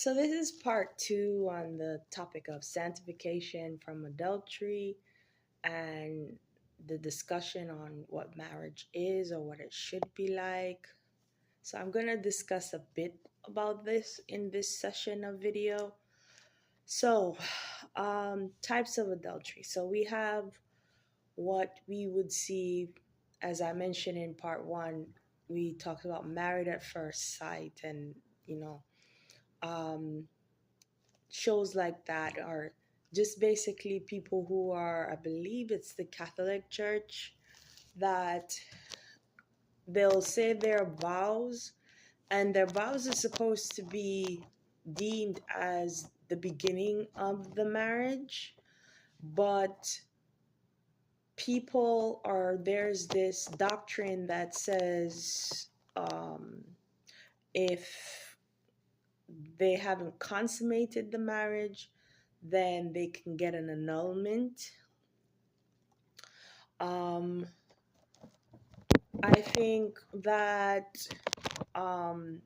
So, this is part two on the topic of sanctification from adultery and the discussion on what marriage is or what it should be like. So, I'm going to discuss a bit about this in this session of video. So, types of adultery. So, we have what we would see, as I mentioned in part one, we talked about married at first sight and, you know, um, shows like that are just basically people who are, I believe it's the Catholic Church, that they'll say their vows, and their vows are supposed to be deemed as the beginning of the marriage, but there's this doctrine that says if they haven't consummated the marriage, then they can get an annulment. Um, I think that um,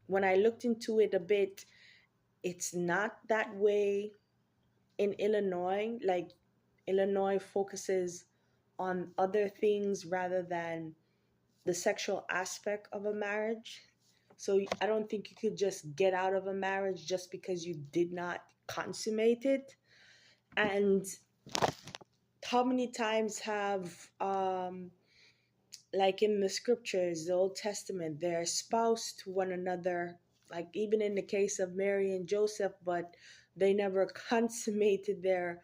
when I looked into it a bit, it's not that way in Illinois. Like, Illinois focuses on other things rather than the sexual aspect of a marriage. So I don't think you could just get out of a marriage just because you did not consummate it. And how many times have like in the scriptures, the Old Testament, they're espoused to one another, like even in the case of Mary and Joseph, but they never consummated their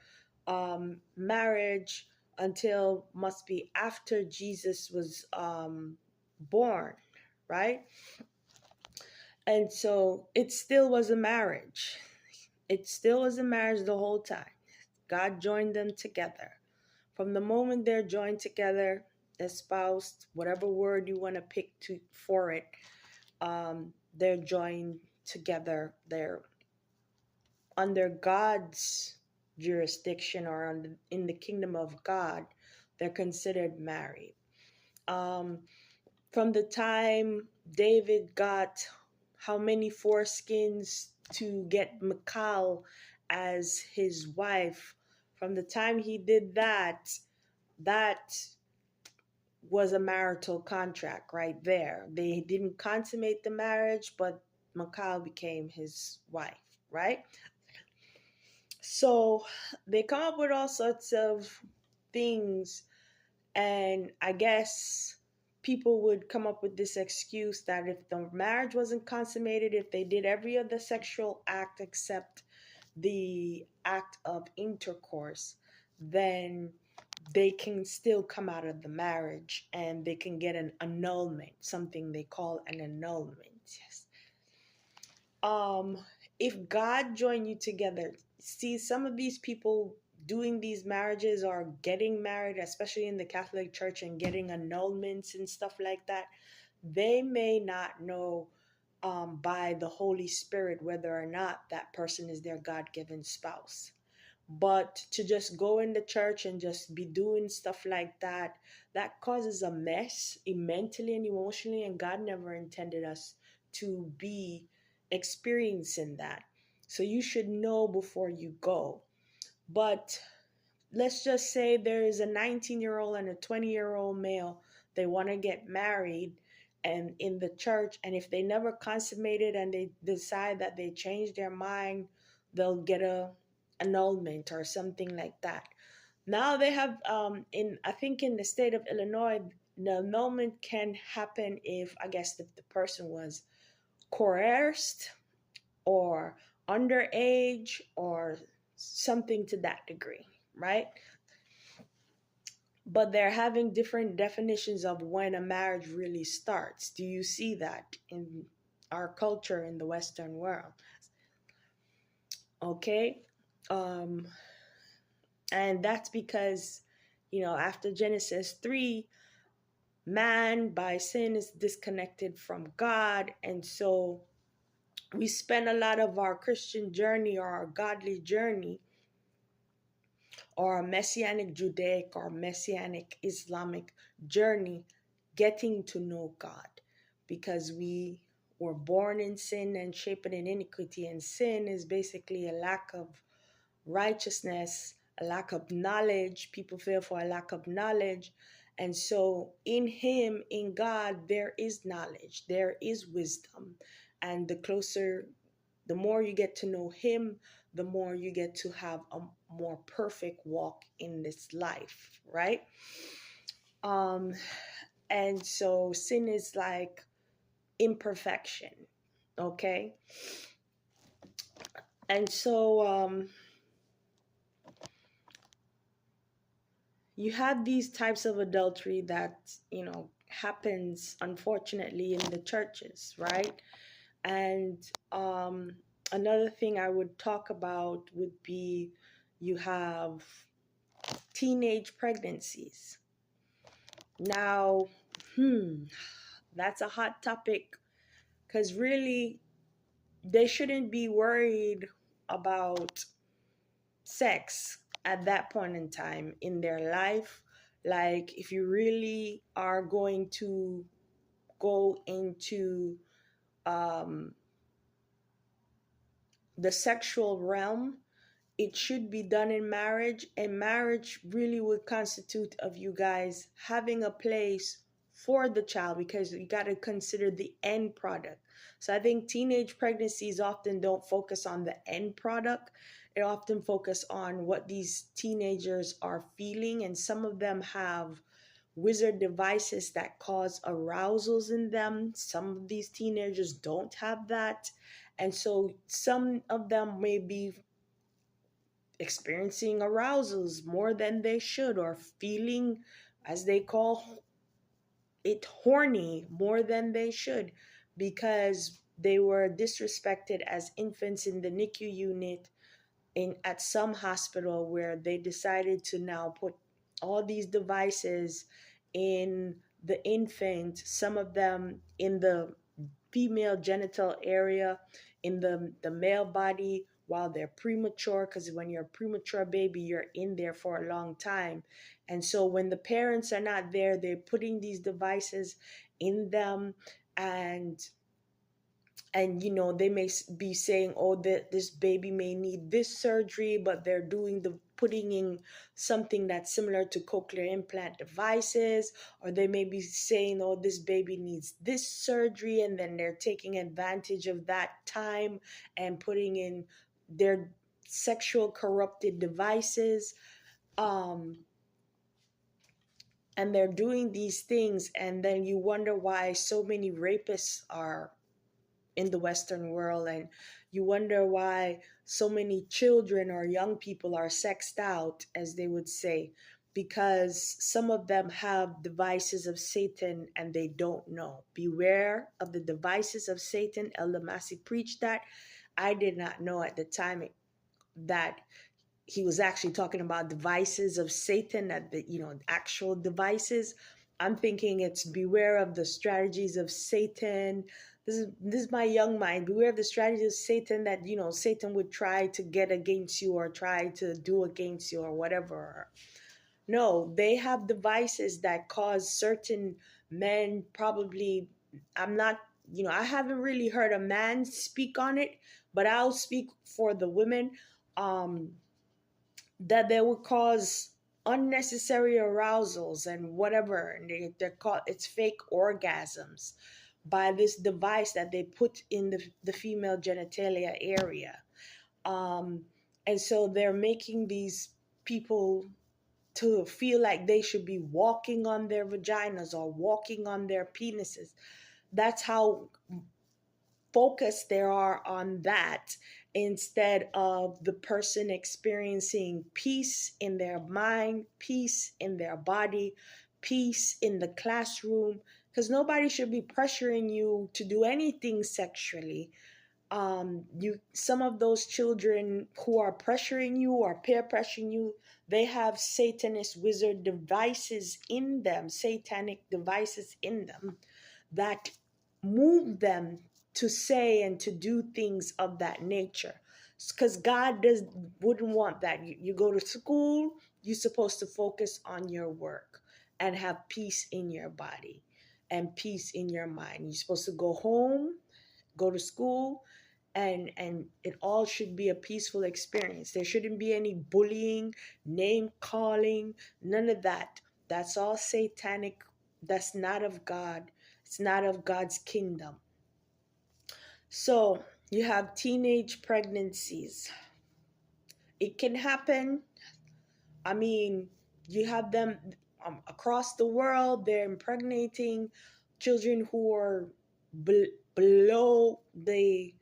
marriage until must be after Jesus was born, right? And so it still was a marriage. It still was a marriage the whole time. God joined them together. From the moment they're joined together, espoused, whatever word you want to pick for it, they're joined together. They're under God's jurisdiction or in the kingdom of God. They're considered married. Um, from the time David got how many foreskins to get Michal as his wife, from the time he did that, that was a marital contract right there. They didn't consummate the marriage, but Michal became his wife, right? So they come up with all sorts of things, and I guess people would come up with this excuse that if the marriage wasn't consummated, if they did every other sexual act except the act of intercourse, then they can still come out of the marriage and they can get an annulment, something they call an annulment. Yes. Um, if God joined you together, see, some of these people doing these marriages or getting married, especially in the Catholic Church, and getting annulments and stuff like that, they may not know by the Holy Spirit whether or not that person is their God-given spouse. But to just go in the church and just be doing stuff like that, that causes a mess mentally and emotionally, and God never intended us to be experiencing that. So you should know before you go. But let's just say there is a 19-year-old and a 20-year-old male, they want to get married and in the church, and if they never consummate it and they decide that they change their mind, they'll get a annulment or something like that. Now they have in I think in the state of Illinois, the annulment can happen if, I guess, if the person was coerced or underage or something to that degree, right? But they're having different definitions of when a marriage really starts. Do you see that in our culture in the Western world? Okay. Um, and that's because, after Genesis 3, man by sin is disconnected from God. And so we spend a lot of our Christian journey or our godly journey or a Messianic Judaic or Messianic Islamic journey getting to know God, because we we're born in sin and shaped in iniquity. And sin is basically a lack of righteousness, a lack of knowledge. People fail for a lack of knowledge. And so in him, in God, there is knowledge, there is wisdom. And the more you get to know him, the more you get to have a more perfect walk in this life, right? Um, and so sin is like imperfection, okay? And so you have these types of adultery that, happens unfortunately in the churches, right? And um, another thing I would talk about would be you have teenage pregnancies. Now, that's a hot topic because really they shouldn't be worried about sex at that point in time in their life. Like, if you really are going to go into um, the sexual realm, it should be done in marriage, and marriage really would constitute of you guys having a place for the child, because you got to consider the end product. So I think teenage pregnancies often don't focus on the end product. It often focus on what these teenagers are feeling, and some of them have wizard devices that cause arousals in them. Some of these teenagers don't have that. And so some of them may be experiencing arousals more than they should, or feeling, as they call it, horny more than they should, because they were disrespected as infants in the NICU unit in at some hospital, where they decided to now put all these devices in the infant, some of them in the female genital area, in the male body while they're premature, because when you're a premature baby, you're in there for a long time. And so when the parents are not there, they're putting these devices in them. And they may be saying, oh, that this baby may need this surgery, but they're doing the putting in something that's similar to cochlear implant devices. Or they may be saying, oh, this baby needs this surgery, and then they're taking advantage of that time and putting in their sexual corrupted devices. And they're doing these things, and then you wonder why so many rapists are in the Western world, and you wonder why so many children or young people are sexed out, as they would say, because some of them have devices of Satan and they don't know. Beware of the devices of Satan. Elder Massey preached that. I did not know at the time that he was actually talking about devices of Satan, that the actual devices. I'm thinking it's beware of the strategies of Satan. This is my young mind. Beware of the strategies of Satan, that Satan would try to get against you or try to do against you or whatever. No, they have devices that cause certain men, probably, I'm not, I haven't really heard a man speak on it, but I'll speak for the women. That they would cause unnecessary arousals and whatever, and they're called, it's fake orgasms by this device that they put in the female genitalia area. um and so they're making these people to feel like they should be walking on their vaginas or walking on their penises. That's how focus there are on that, instead of the person experiencing peace in their mind, peace in their body, peace in the classroom, because nobody should be pressuring you to do anything sexually. Some of those children who are pressuring you or peer pressuring you, they have satanist wizard devices in them, satanic devices in them, that move them to say and to do things of that nature. Because God wouldn't want that. You go to school, you're supposed to focus on your work and have peace in your body and peace in your mind. You're supposed to go home go to school, and it all should be a peaceful experience. There shouldn't be any bullying, name calling, none of that. That's all satanic. That's not of God. It's not of God's kingdom. So you have teenage pregnancies. It can happen. I mean, you have them across the world, they're impregnating children who are below the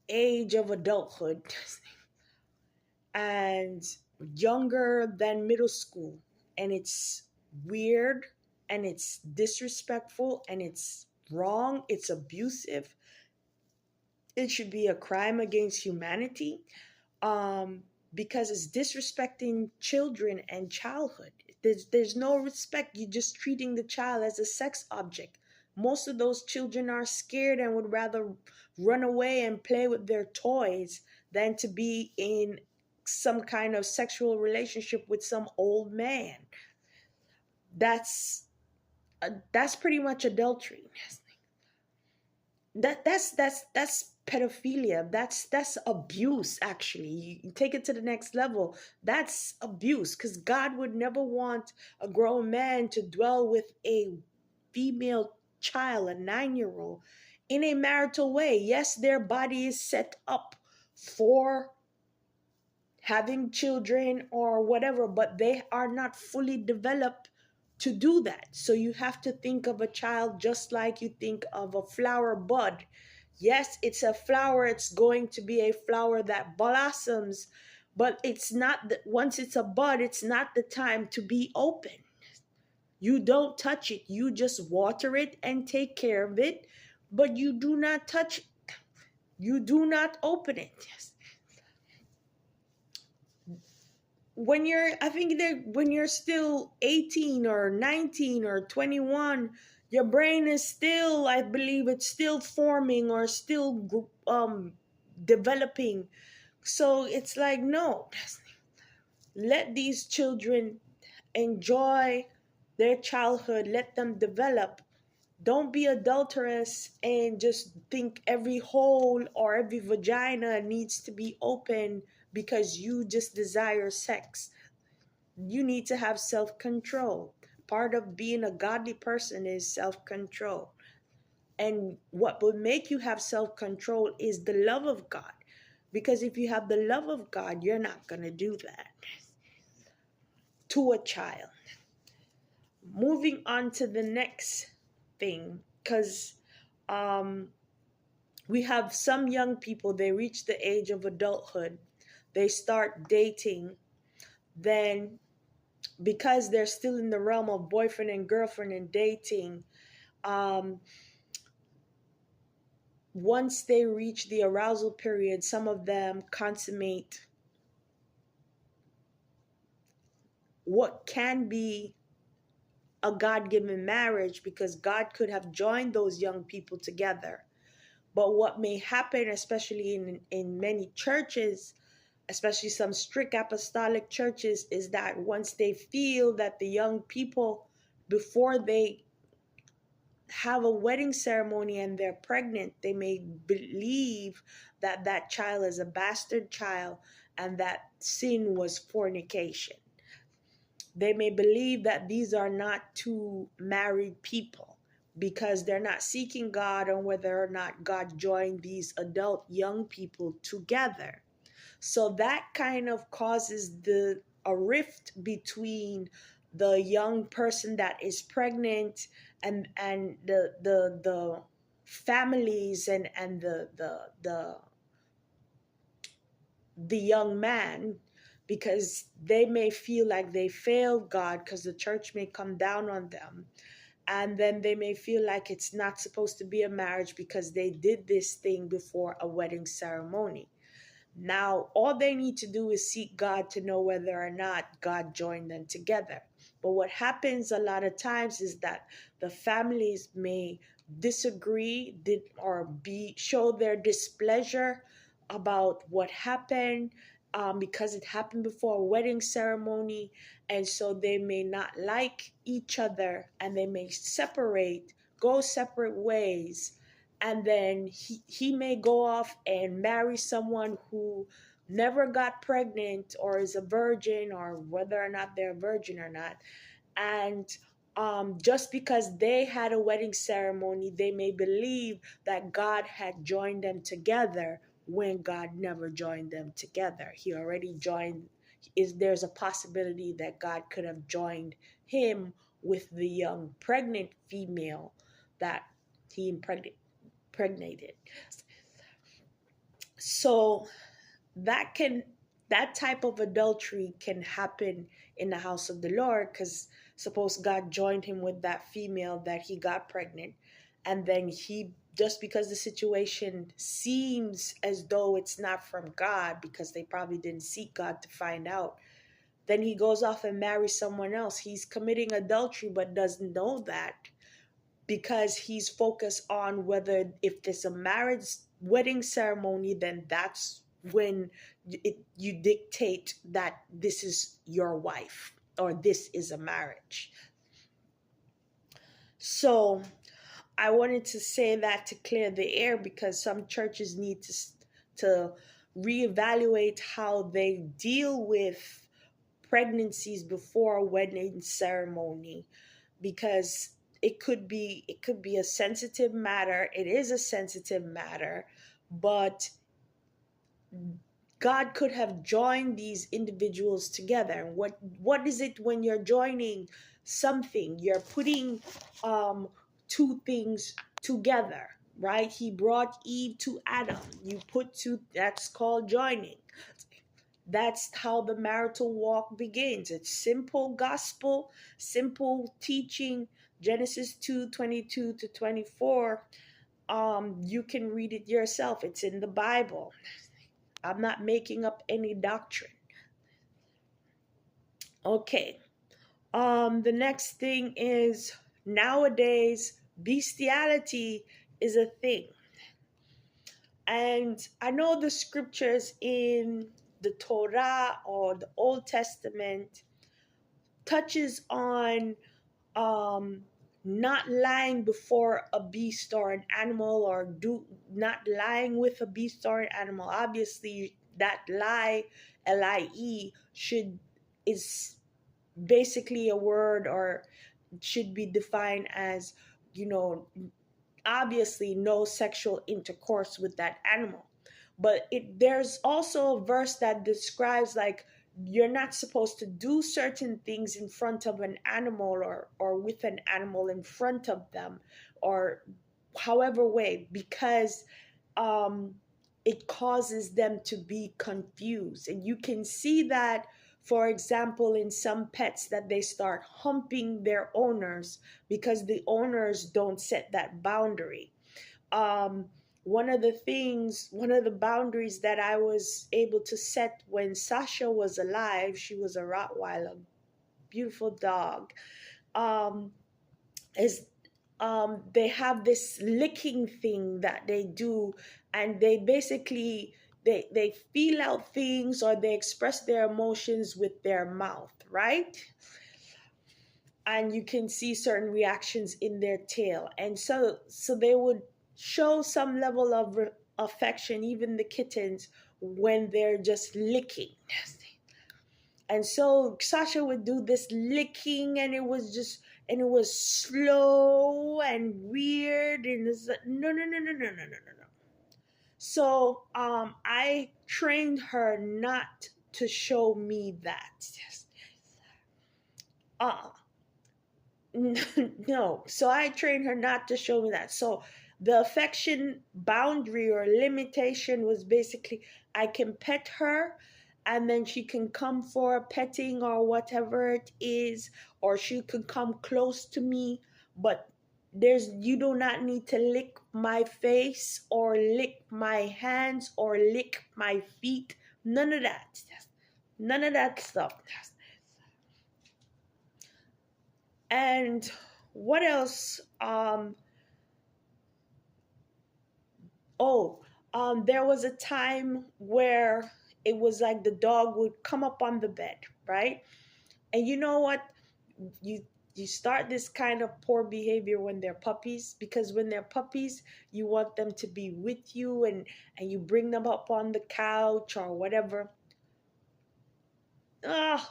age of adulthood and younger than middle school. And it's weird and it's disrespectful and it's wrong, it's abusive. It should be a crime against humanity, um, because it's disrespecting children and childhood. There's no respect. You're just treating the child as a sex object. Most of those children are scared and would rather run away and play with their toys than to be in some kind of sexual relationship with some old man. That's that's pretty much adultery. That's pedophilia. That's abuse. Actually, you take it to the next level. That's abuse, because God would never want a grown man to dwell with a female child, a 9-year old, in a marital way. Yes, their body is set up for having children or whatever, but they are not fully developed to do that. So you have to think of a child just like you think of a flower bud. Yes, it's a flower, it's going to be a flower that blossoms, but it's not that once it's a bud, it's not the time to be open. You don't touch it, you just water it and take care of it, but you do not touch it. You do not open it. Yes. When you're I think that when you're still 18 or 19 or 21, your brain is still, I believe it's still forming or still developing. So it's like, no, let these children enjoy their childhood, let them develop. Don't be adulterous and just think every hole or every vagina needs to be open because you just desire sex. You need to have self control. Part of being a godly person is self control. And what will make you have self control is the love of God. Because if you have the love of God, you're not going to do that to a child. Moving on to the next thing, because we have some young people, they reach the age of adulthood, they start dating, then because they're still in the realm of boyfriend and girlfriend and dating, um, once they reach the arousal period, some of them consummate what can be a God-given marriage, because God could have joined those young people together. But what may happen, especially in many churches, especially some strict apostolic churches, is that once they feel that the young people, before they have a wedding ceremony and they're pregnant, they may believe that that child is a bastard child and that sin was fornication. They may believe that these are not two married people because they're not seeking God on whether or not God joined these adult young people together. So that kind of causes a rift between the young person that is pregnant and the families and the young man, because they may feel like they failed God because the church may come down on them, and then they may feel like it's not supposed to be a marriage because they did this thing before a wedding ceremony. Now, all they need to do is seek God to know whether or not God joined them together. But what happens a lot of times is that the families may disagree or show their displeasure about what happened, because it happened before a wedding ceremony. And so they may not like each other and they may separate, go separate ways. and then he may go off and marry someone who never got pregnant or is a virgin, or whether or not they're a virgin or not. And just because they had a wedding ceremony, they may believe that God had joined them together when God never joined them together. He already joined. Is There's a possibility that God could have joined him with the young pregnant female that he impregnated. So that can that type of adultery can happen in the house of the Lord, because suppose God joined him with that female that he got pregnant, and then he, just because the situation seems as though it's not from God, because they probably didn't seek God to find out, then he goes off and marries someone else. He's committing adultery but doesn't know that, because he's focused on whether, if there's a marriage wedding ceremony, then that's when you dictate that this is your wife or this is a marriage. So I wanted to say that to clear the air, because some churches need to reevaluate how they deal with pregnancies before a wedding ceremony, because it could be a sensitive matter. It is a sensitive matter, but God could have joined these individuals together. What is it when you're joining something? You're putting two things together, right? He brought Eve to Adam. You put two, that's called joining. That's how the marital walk begins. It's simple gospel, simple teaching. Genesis 2:22 to 24. You can read it yourself. It's in the Bible. I'm not making up any doctrine. Okay. The next thing is, nowadays bestiality is a thing. And I know the scriptures in the Torah or the Old Testament touches on um not lying before a beast or an animal, or do not lying with a beast or an animal. Obviously that lie, lie, should is basically a word, or should be defined as, you know, obviously no sexual intercourse with that animal. But there's also a verse that describes, like, you're not supposed to do certain things in front of an animal, or with an animal in front of them, or however way, because um it causes them to be confused. And you can see that, for example, in some pets, that they start humping their owners because the owners don't set that boundary. um one of the boundaries that I was able to set when Sasha was alive, she was a Rottweiler, beautiful dog, um is they have this licking thing that they do, and they basically, they feel out things, or they express their emotions with their mouth, right? And you can see certain reactions in their tail, and so they would show some level of affection, even the kittens, when they're just licking. And so Sasha would do this licking, and it was slow and weird, and it's like, no, no, no, no, no, no, no, no, no. So I trained her not to show me that. uh no. So I trained her not to show me that. So the affection boundary or limitation was basically, I can pet her, and then she can come for a petting or whatever it is, or she could come close to me, but you do not need to lick my face or lick my hands or lick my feet. None of that. None of that stuff. And what else? Oh, there was a time where it was like the dog would come up on the bed, right? And you know what? You you start this kind of poor behavior when they're puppies, because when they're puppies you want them to be with you, and you bring them up on the couch or whatever. Ah,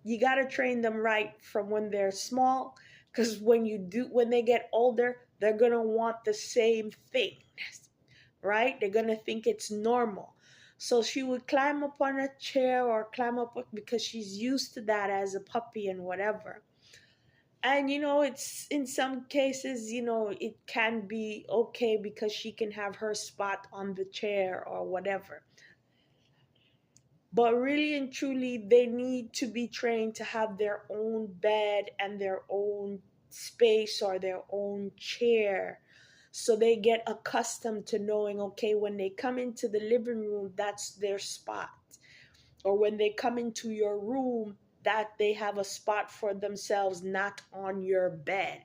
you got to train them right from when they're small, because when they get older, they're going to want the same thing, right? They're going to think it's normal. So she would climb up on a chair or climb up because she's used to that as a puppy and whatever. And it's in some cases, it can be okay because she can have her spot on the chair or whatever. But really and truly, they need to be trained to have their own bed and their own space or their own chair. So they get accustomed to knowing, okay, when they come into the living room, that's their spot. Or when they come into your room, that they have a spot for themselves, not on your bed.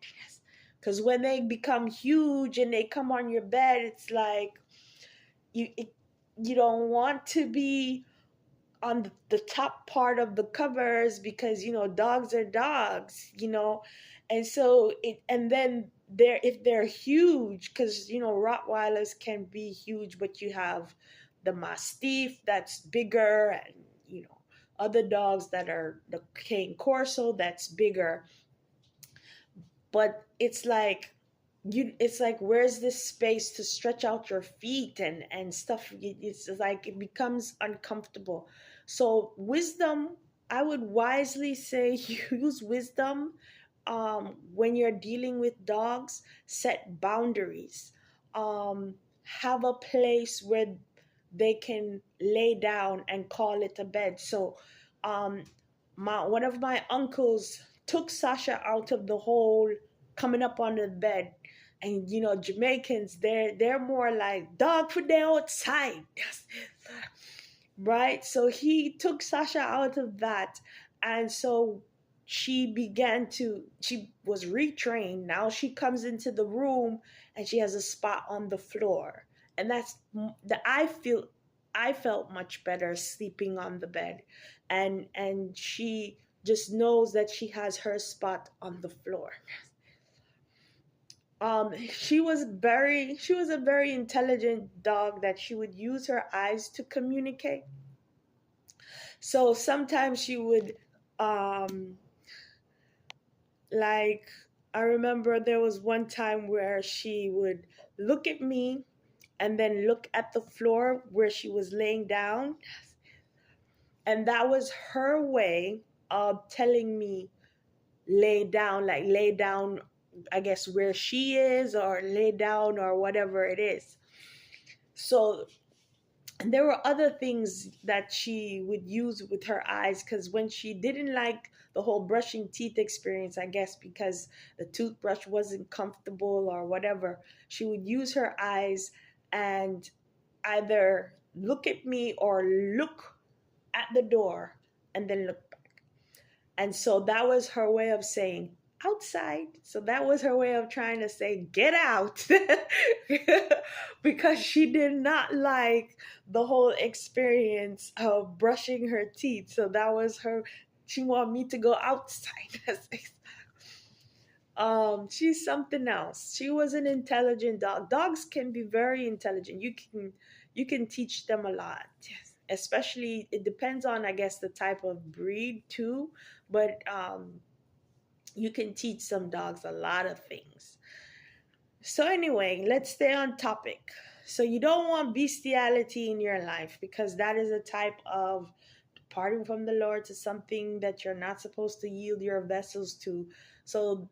Because when they become huge and they come on your bed, it's like you don't want to be on the top part of the covers, because dogs are dogs, and so and then if they're huge, because Rottweilers can be huge, but you have the Mastiff that's bigger, and other dogs that are the Cane Corso that's bigger. But it's like where's this space to stretch out your feet and stuff. It's like it becomes uncomfortable. So wisdom, I would wisely say use wisdom when you're dealing with dogs. Set boundaries. Have a place where they can lay down and call it a bed. So um one of my uncles took Sasha out of the hole coming up under the bed. And Jamaicans, they're more like dog for the outside. Right? So he took Sasha out of that. And so she was retrained. Now she comes into the room and she has a spot on the floor. And that's the I felt much better sleeping on the bed. And she just knows that she has her spot on the floor. She was a very intelligent dog, that she would use her eyes to communicate. So sometimes she would, um like, I remember there was one time where she would look at me and then look at the floor where she was laying down, and that was her way of telling me lay down, I guess, where she is, or lay down, or whatever it is. So there were other things that she would use with her eyes, because when she didn't like the whole brushing teeth experience, I guess because the toothbrush wasn't comfortable or whatever, she would use her eyes and either look at me or look at the door and then look back. And so that was her way of saying outside. So that was her way of trying to say get out. Because she did not like the whole experience of brushing her teeth. So that was her, she wanted me to go outside. She's something else. She was an intelligent dog. Dogs can be very intelligent. You can teach them a lot. Yes. Especially, it depends on, I guess, the type of breed too. But you can teach some dogs a lot of things. So anyway, let's stay on topic. So you don't want bestiality in your life, because that is a type of departing from the Lord to something that you're not supposed to yield your vessels to. So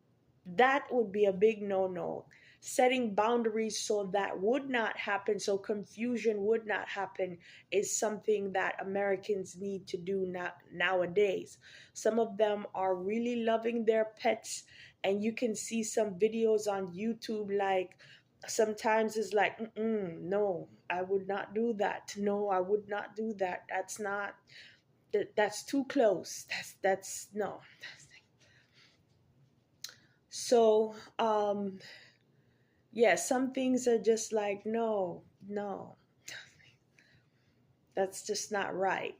that would be a big no-no. Setting boundaries so that would not happen, so confusion would not happen, is something that Americans need to do nowadays. Some of them are really loving their pets, and you can see some videos on YouTube, like sometimes it's like, no, I would not do that. No, I would not do that. That's too close. That's no. So yeah, some things are just like, no, no, that's just not right.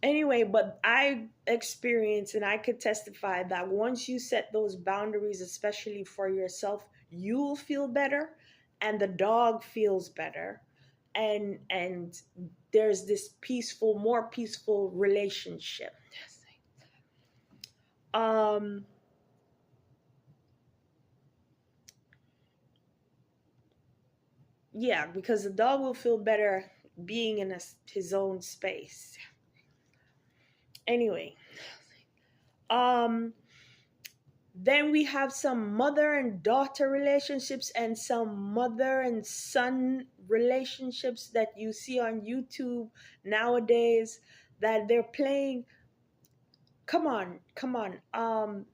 Anyway, but I experienced and I could testify that once you set those boundaries, especially for yourself, you'll feel better and the dog feels better. And there's this peaceful, more peaceful relationship. Um yeah, because the dog will feel better being in his own space. Anyway, um then we have some mother and daughter relationships and some mother and son relationships that you see on YouTube nowadays that they're playing. Come on, come on.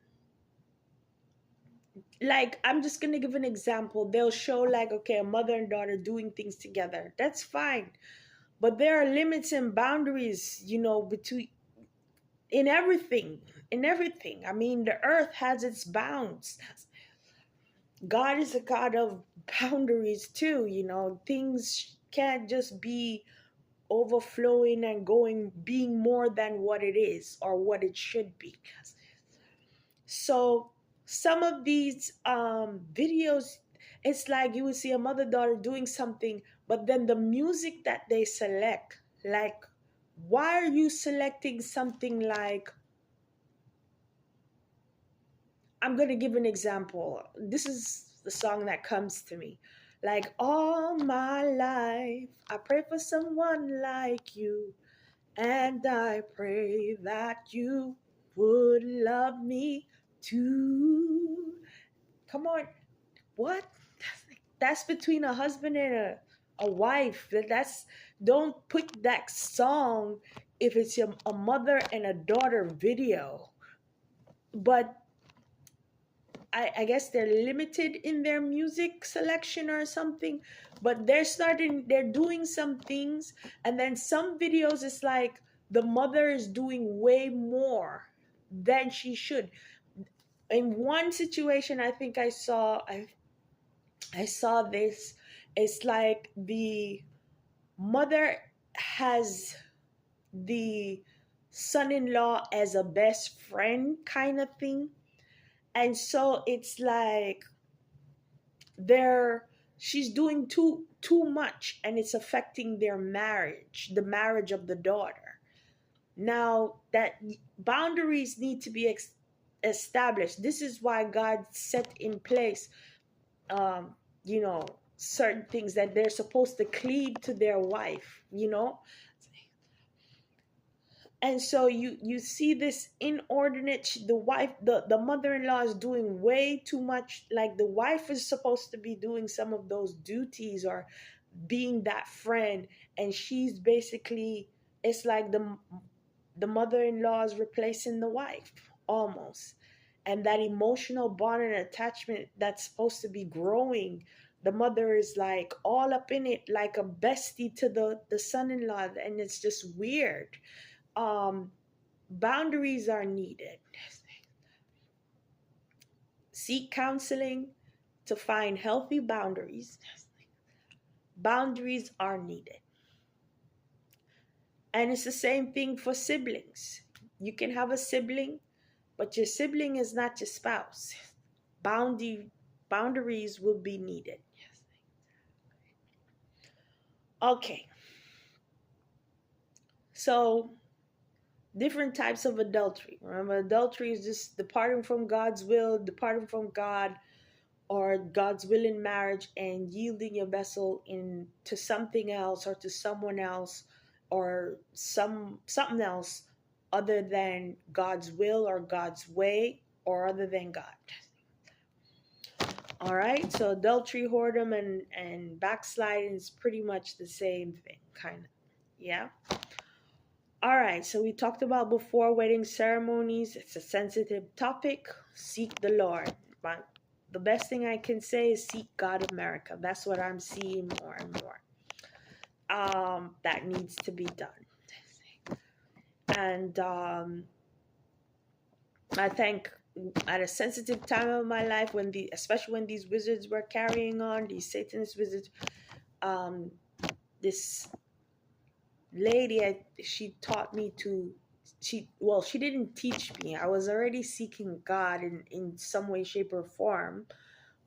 Like, I'm just gonna give an example. They'll show, like, okay, a mother and daughter doing things together. That's fine. But there are limits and boundaries, between in everything. In everything. I mean, the earth has its bounds. God is a God of boundaries too, Things can't just be overflowing and going, being more than what it is or what it should be. So some of these videos, it's like you would see a mother daughter doing something, but then the music that they select, like, why are you selecting something like, I'm going to give an example. This is the song that comes to me. Like, all my life, I pray for someone like you. And I pray that you would love me too. Come on. What? That's between a husband and a wife. Don't put that song if it's a mother and a daughter video. But I guess they're limited in their music selection or something, but they're doing some things, and then some videos it's like the mother is doing way more than she should. In one situation, I think I saw this. It's like the mother has the son-in-law as a best friend kind of thing, and so it's like they're she's doing too much, and it's affecting their marriage, the marriage of the daughter. Now that boundaries need to be established. This is why God set in place um certain things, that they're supposed to cleave to their wife. And so you see this inordinate, the wife, the mother-in-law is doing way too much. Like, the wife is supposed to be doing some of those duties or being that friend, and she's basically, it's like the mother-in-law is replacing the wife almost. And that emotional bond and attachment that's supposed to be growing, the mother is like all up in it, like a bestie to the son-in-law, and it's just weird. um Boundaries are needed. Seek counseling to find healthy boundaries. Boundaries are needed. And it's the same thing for siblings. You can have a sibling, but your sibling is not your spouse. Boundaries will be needed. Okay. So, different types of adultery. Remember, adultery is just departing from God's will, departing from God, or God's will in marriage, and yielding your vessel in to something else or to someone else, or something else other than God's will or God's way, or other than God. All right, so adultery, whoredom, and backsliding is pretty much the same thing, kind of. Yeah. All right, so we talked about before wedding ceremonies. It's a sensitive topic. Seek the Lord. But the best thing I can say is seek God of America. That's what I'm seeing more and more. That needs to be done. And I think at a sensitive time of my life, especially when these wizards were carrying on, these Satanist wizards, this lady, she taught me to, she didn't teach me. I was already seeking God in some way, shape, or form,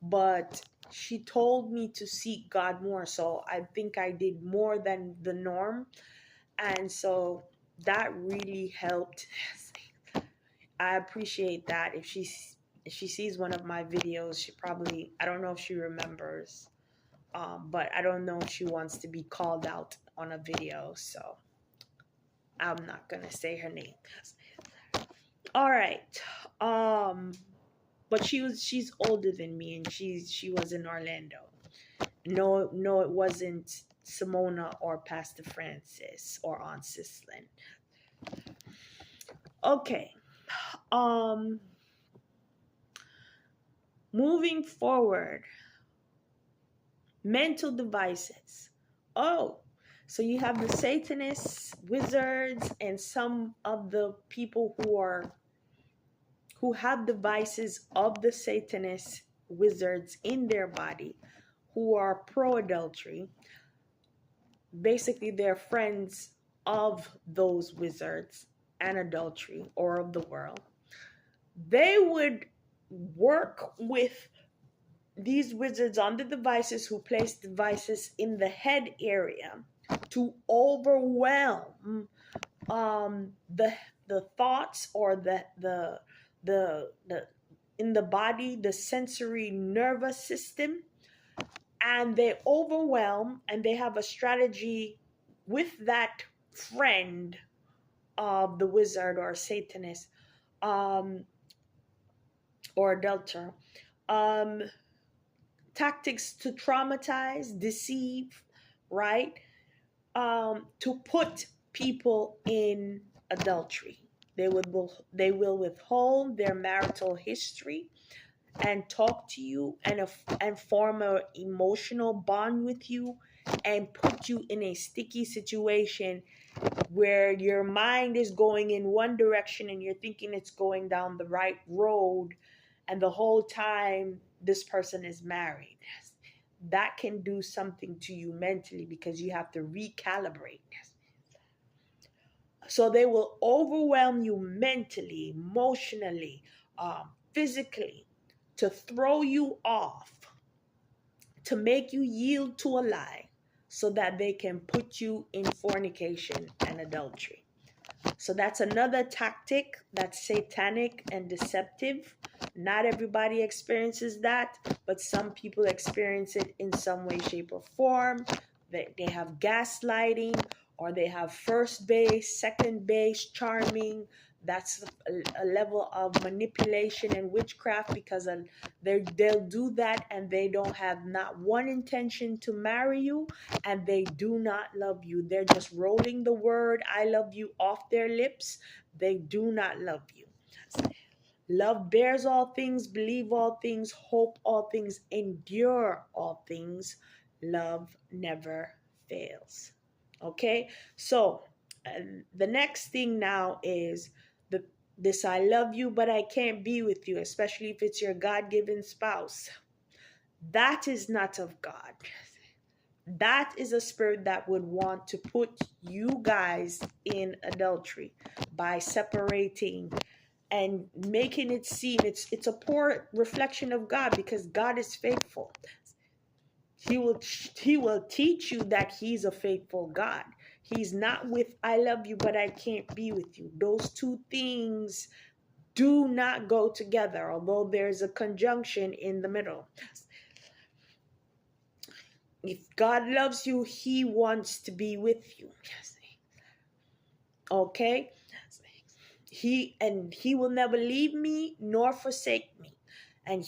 but she told me to seek God more. So I think I did more than the norm. And so that really helped. I appreciate that. If she sees one of my videos, she probably, I don't know if she remembers, but I don't know if she wants to be called out on a video. So I'm not gonna say her name. All right. Um, but she's older than me, and she was in Orlando. No, no, it wasn't Simona or Pastor Francis or Aunt Sislin. Okay. Um, moving forward, mental devices. Oh, so you have the Satanists, wizards, and some of the people who have devices of the Satanists, wizards in their body, who are pro adultery. Basically, they're friends of those wizards and adultery, or of the world. They would work with these wizards on the devices, who place devices in the head area, to overwhelm the thoughts, or the in the body, the sensory nervous system. And they overwhelm, and they have a strategy with that friend of the wizard or Satanist, um, or adulterer. Um, Tactics to traumatize, deceive, right? To put people in adultery. They will withhold their marital history and talk to you, and form an emotional bond with you, and put you in a sticky situation where your mind is going in one direction and you're thinking it's going down the right road, and the whole time this person is married. That can do something to you mentally, because you have to recalibrate. So they will overwhelm you mentally, emotionally, physically, to throw you off, to make you yield to a lie, so that they can put you in fornication and adultery. So that's another tactic that's satanic and deceptive. Not everybody experiences that, but some people experience it in some way, shape, or form. They have gaslighting, or they have first base, second base, charming. That's a level of manipulation and witchcraft, because they'll do that, and they don't have not one intention to marry you, and they do not love you. They're just rolling the word "I love you" off their lips. They do not love you. Love bears all things, believe all things, hope all things, endure all things. Love never fails. Okay, so the next thing now is this "I love you, but I can't be with you," especially if it's your God-given spouse. That is not of God. That is a spirit that would want to put you guys in adultery by separating and making it seem it's a poor reflection of God, because God is faithful. He will teach you that he's a faithful God. He's not with "I love you, but I can't be with you." Those two things do not go together, although there's a conjunction in the middle. If God loves you, he wants to be with you. Okay? He will never leave me nor forsake me. And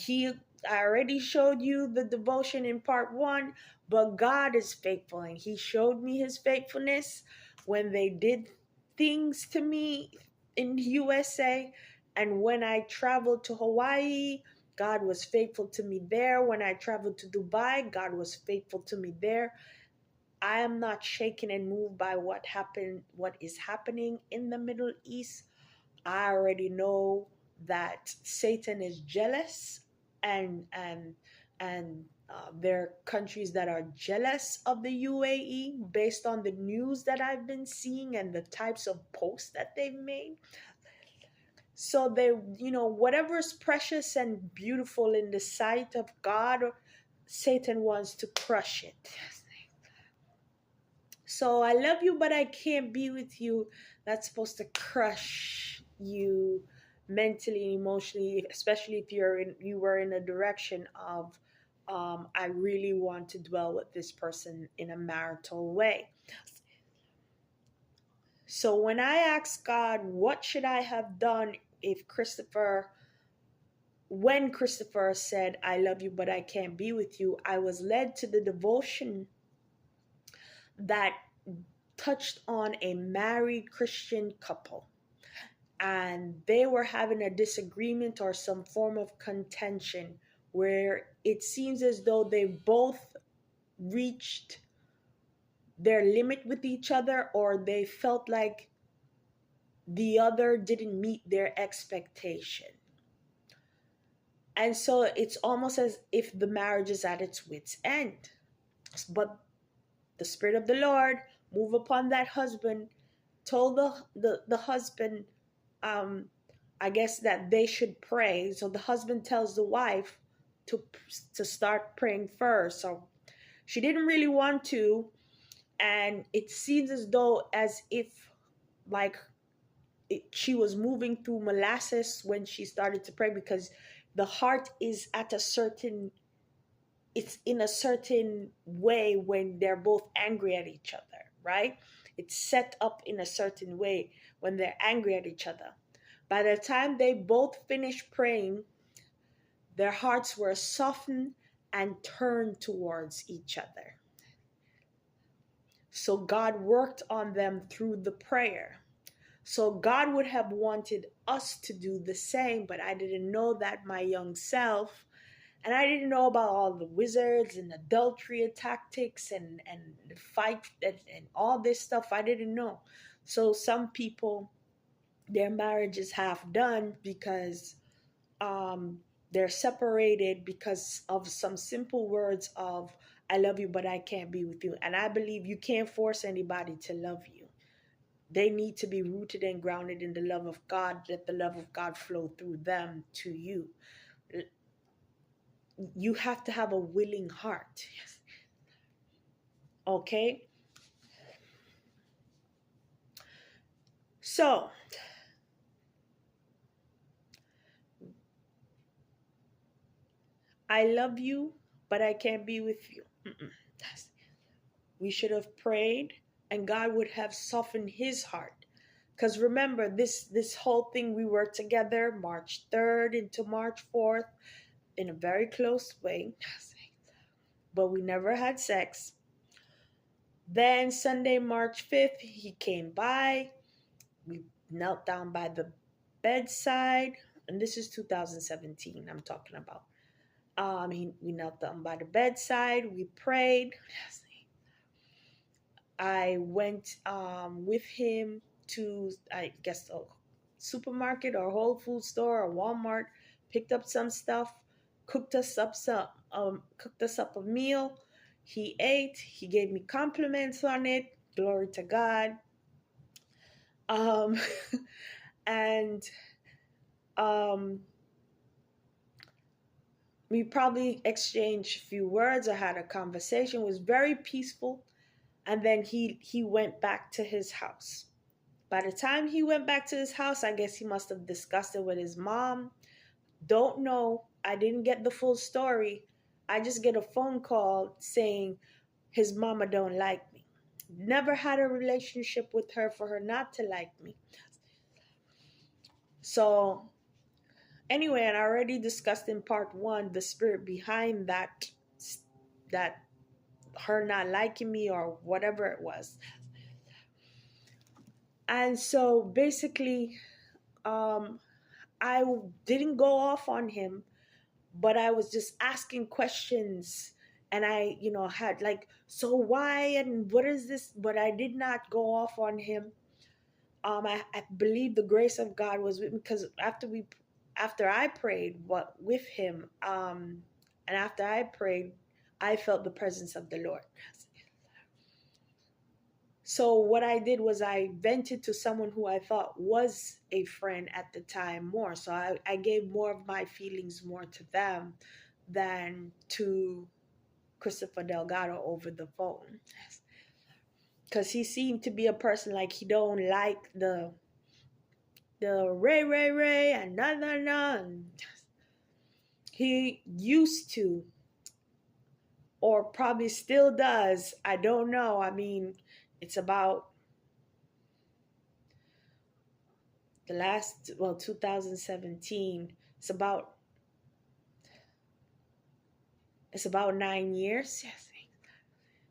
I already showed you the devotion in part 1, but God is faithful, and he showed me his faithfulness when they did things to me in USA, and when I traveled to Hawaii, God was faithful to me there. When I traveled to Dubai, God was faithful to me there. I am not shaken and moved by what is happening in the Middle East. I already know that Satan is jealous and There are countries that are jealous of the UAE based on the news that I've been seeing and the types of posts that they've made. So they, whatever is precious and beautiful in the sight of God, Satan wants to crush it. So I love you, but I can't be with you. That's supposed to crush you mentally and emotionally, especially if you were in a direction of, I really want to dwell with this person in a marital way. So when I asked God, what should I have done if when Christopher said, I love you, but I can't be with you, I was led to the devotion that touched on a married Christian couple. And they were having a disagreement or some form of contention where it seems as though they both reached their limit with each other, or they felt like the other didn't meet their expectation. And so it's almost as if the marriage is at its wit's end. But the Spirit of the Lord moved upon that husband, told the husband, um, I guess, that they should pray. So the husband tells the wife to start praying first. So she didn't really want to, and it seems as if like she was moving through molasses when she started to pray, because the heart is at a certain it's in a certain way when they're both angry at each other, right? It's set up in a certain way when they're angry at each other. By the time they both finished praying, their hearts were softened and turned towards each other. So God worked on them through the prayer. So God would have wanted us to do the same, but I didn't know that my young self. And I didn't know about all the wizards and adultery tactics and the fight and all this stuff. I didn't know. So some people, their marriage is half done because they're separated because of some simple words of, I love you, but I can't be with you. And I believe you can't force anybody to love you. They need to be rooted and grounded in the love of God, let the love of God flow through them to you. You have to have a willing heart. Okay? So, I love you, but I can't be with you. We should have prayed, and God would have softened his heart. Because remember, this whole thing, we were together March 3rd into March 4th in a very close way, but we never had sex. Then Sunday, March 5th, he came by. We knelt down by the bedside, and this is 2017 I'm talking about. We knelt down by the bedside. We prayed. I went with him to, I guess, a supermarket or Whole Food store or Walmart, picked up some stuff, cooked us up a meal. He ate. He gave me compliments on it. Glory to God. Um, and we probably exchanged a few words. I had a conversation. It was very peaceful. And then he went back to his house. By the time he went back to his house, I guess he must have discussed it with his mom. Don't know. I didn't get the full story. I just get a phone call saying his mama don't like me. Never had a relationship with her for her not to like me. So anyway, and I already discussed in part 1 the spirit behind that her not liking me or whatever it was. And so basically, I didn't go off on him, but I was just asking questions. And I, had like, so why and what is this? But I did not go off on him. I believe the grace of God was with me, because after I prayed with him, and after I prayed, I felt the presence of the Lord. So what I did was I vented to someone who I thought was a friend at the time more. So I gave more of my feelings more to them than to Christopher Delgado over the phone. Because he seemed to be a person like he don't like the Ray and none. He used to, or probably still does. I don't know. I mean, it's about the last, well, 2017. It's about 9 years. Yes.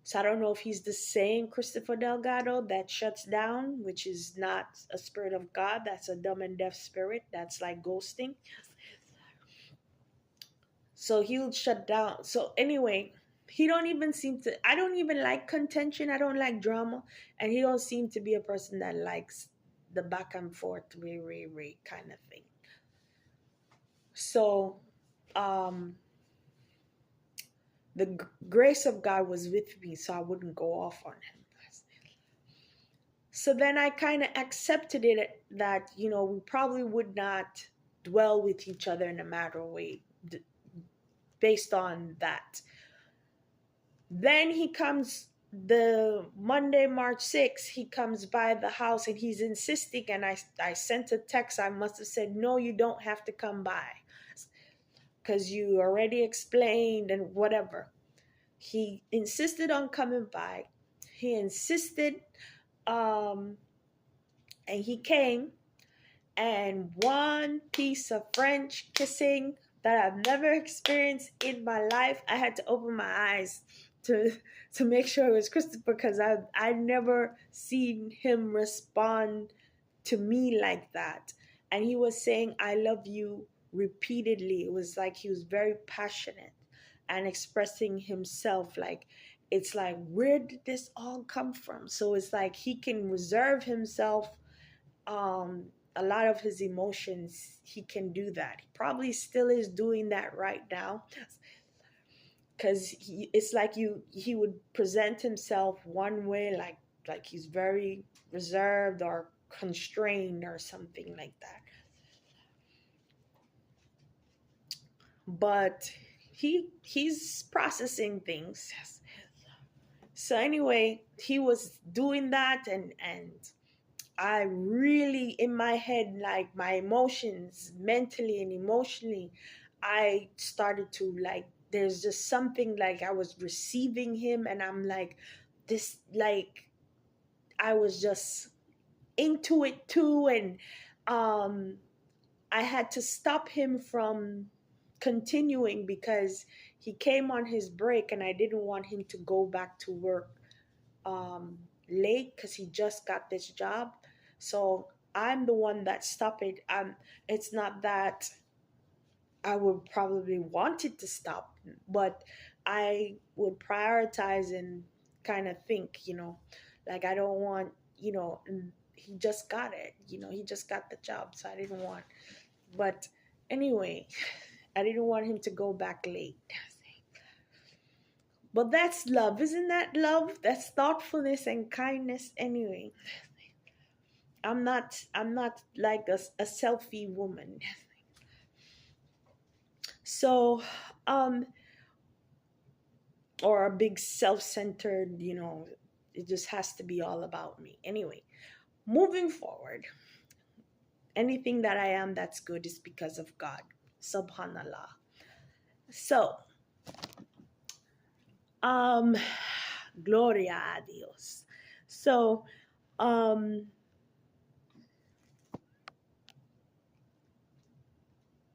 So I don't know if he's the same Christopher Delgado that shuts down, which is not a spirit of God. That's a dumb and deaf spirit. That's like ghosting. So he'll shut down. So anyway, he don't even seem to. I don't even like contention. I don't like drama, and he don't seem to be a person that likes the back and forth, re kind of thing. So, um, the grace of God was with me, so I wouldn't go off on him. So then I kind of accepted it that, we probably would not dwell with each other in a matter of way based on that. Then he comes the Monday, March 6th, he comes by the house and he's insisting. And I sent a text. I must have said, no, you don't have to come by because you already explained and whatever. He insisted on coming by. He insisted, and he came. And one piece of French kissing that I've never experienced in my life. I had to open my eyes to make sure it was Christopher, because I never seen him respond to me like that. And he was saying, I love you repeatedly. It was like he was very passionate and expressing himself. Like, it's like, where did this all come from? So it's like he can reserve himself, a lot of his emotions. He can do that. He probably still is doing that right now, because it's like he would present himself one way, like he's very reserved or constrained or something like that. But he's processing things. So anyway, he was doing that, and I really, in my head, like my emotions, mentally and emotionally, I started to like, there's just something like I was receiving him, and I'm like, this, like, I was just into it too. And I had to stop him from continuing because he came on his break, and I didn't want him to go back to work um, late because he just got this job. So I'm the one that stopped it. It's not that I would probably want it to stop, but I would prioritize and kind of think, like I don't want, and he just got it, he just got the job. So I didn't want, but anyway, I didn't want him to go back late. But that's love. Isn't that love? That's thoughtfulness and kindness anyway. I'm not like a selfie woman. So, or a big self-centered, it just has to be all about me. Anyway, moving forward, anything that I am that's good is because of God. Subhanallah. So, gloria a Dios. So,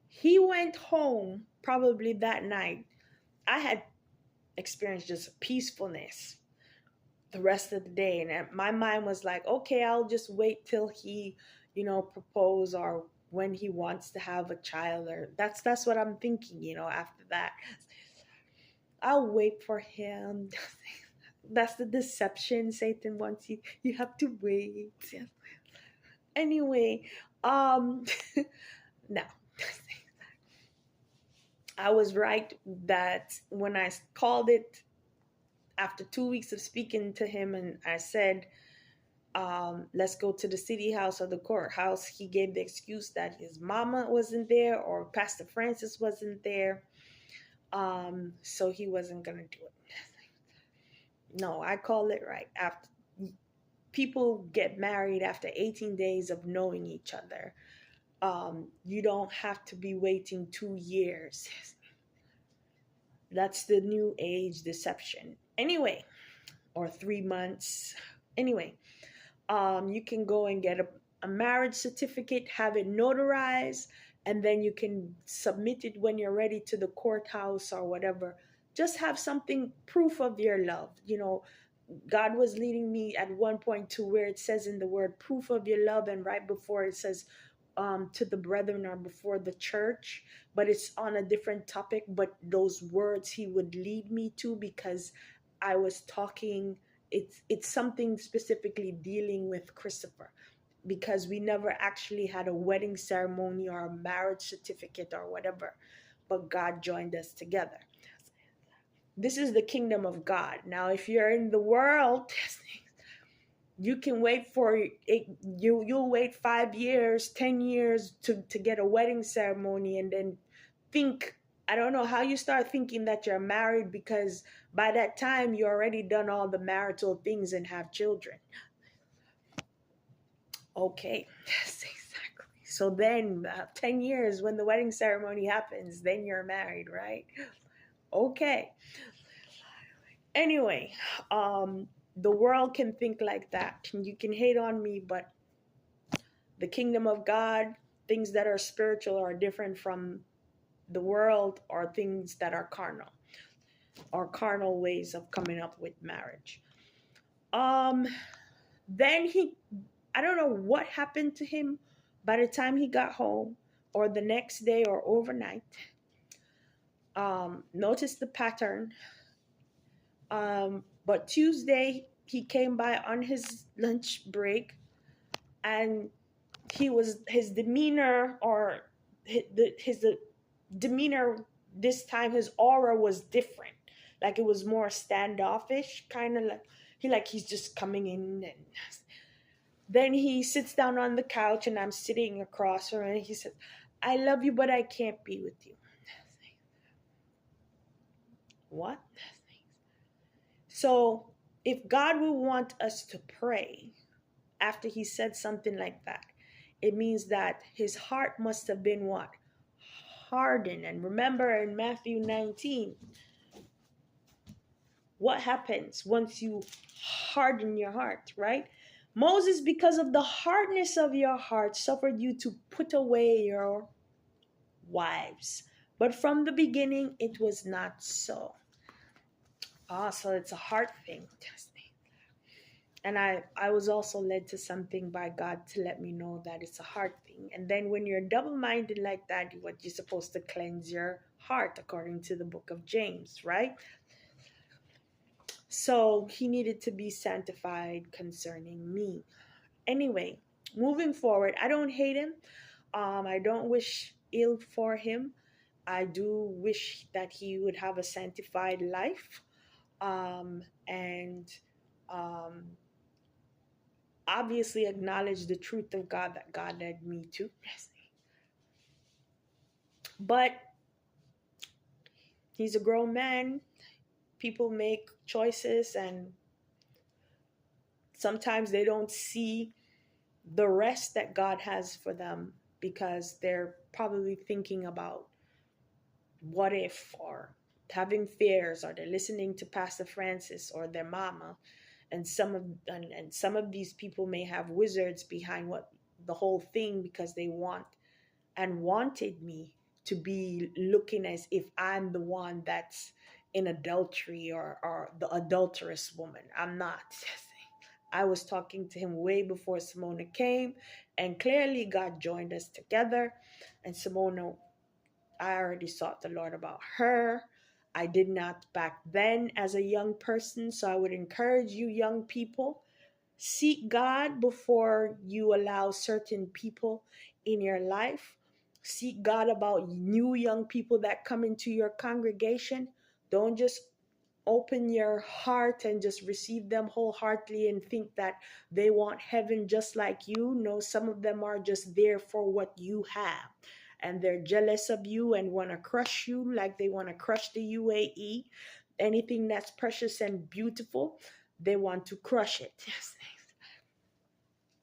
he went home probably that night. I had experienced just peacefulness the rest of the day, and my mind was like, okay, I'll just wait till he, propose, or when he wants to have a child, or that's what I'm thinking, after that. I'll wait for him. That's the deception Satan wants you have to wait. Anyway, no. I was right that when I called it after 2 weeks of speaking to him, and I said, let's go to the city house or the courthouse, he gave the excuse that his mama wasn't there or Pastor Francis wasn't there. So he wasn't going to do it. No, I call it right. After people get married after 18 days of knowing each other, you don't have to be waiting 2 years. That's the new age deception. Anyway, or 3 months. Anyway, you can go and get a marriage certificate, have it notarized, and then you can submit it when you're ready to the courthouse or whatever. Just have something, proof of your love. God was leading me at one point to where it says in the word proof of your love, and right before it says to the brethren or before the church, but it's on a different topic. But those words he would lead me to, because I was talking, it's something specifically dealing with Christopher, because we never actually had a wedding ceremony or a marriage certificate or whatever, but God joined us together. This is the kingdom of God. Now, if you're in the world, you can wait for it. You'll wait 5 years, 10 years to get a wedding ceremony, and then think, I don't know how you start thinking that you're married, because by that time you already done all the marital things and have children. Okay, yes, exactly. So then 10 years when the wedding ceremony happens, then you're married, right? Okay. Anyway, the world can think like that. You can hate on me, but the kingdom of God, things that are spiritual are different from the world, or things that are carnal, or carnal ways of coming up with marriage. Um, then I don't know what happened to him by the time he got home, or the next day, or overnight. Notice the pattern. But Tuesday, he came by on his lunch break, and his demeanor, or his demeanor this time, his aura was different. Like, it was more standoffish, kind of like he's just coming in. And then he sits down on the couch, and I'm sitting across from him, and he says, I love you, but I can't be with you. What? So if God will want us to pray after he said something like that, it means that his heart must have been what? Hardened. And remember in Matthew 19, what happens once you harden your heart, right? Moses, because of the hardness of your heart, suffered you to put away your wives. But from the beginning, it was not so. So it's a heart thing. And I was also led to something by God to let me know that it's a heart thing. And then when you're double-minded like that, what you're supposed to cleanse your heart, according to the book of James, right? So he needed to be sanctified concerning me. Anyway, moving forward, I don't hate him. I don't wish ill for him. I do wish that he would have a sanctified life. And obviously acknowledge the truth of God that God led me to. But he's a grown man. People make choices, and sometimes they don't see the rest that God has for them, because they're probably thinking about what if, or having fears, or they're listening to Pastor Francis or their mama. And some of these people may have wizards behind what the whole thing, because they wanted me to be looking as if I'm the one that's in adultery, or the adulterous woman. I'm not. I was talking to him way before Simona came, and clearly God joined us together. And Simona, I already sought the Lord about her. I did not back then as a young person, so I would encourage you young people, seek God before you allow certain people in your life. Seek God about new young people that come into your congregation. Don't just open your heart and just receive them wholeheartedly and think that they want heaven just like you. No, some of them are just there for what you have. And they're jealous of you and want to crush you like they want to crush the UAE. Anything that's precious and beautiful, they want to crush it.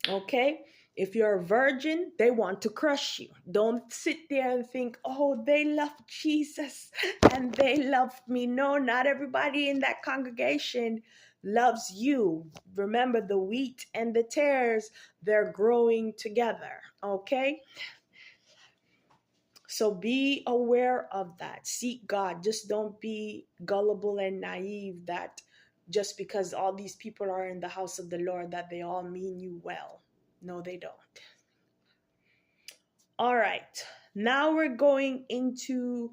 Okay? If you're a virgin, they want to crush you. Don't sit there and think, oh, they love Jesus and they love me. No, not everybody in that congregation loves you. Remember, the wheat and the tares, they're growing together. Okay? So be aware of that. Seek God. Just don't be gullible and naive that just because all these people are in the house of the Lord that they all mean you well. No, they don't. All right. Now we're going into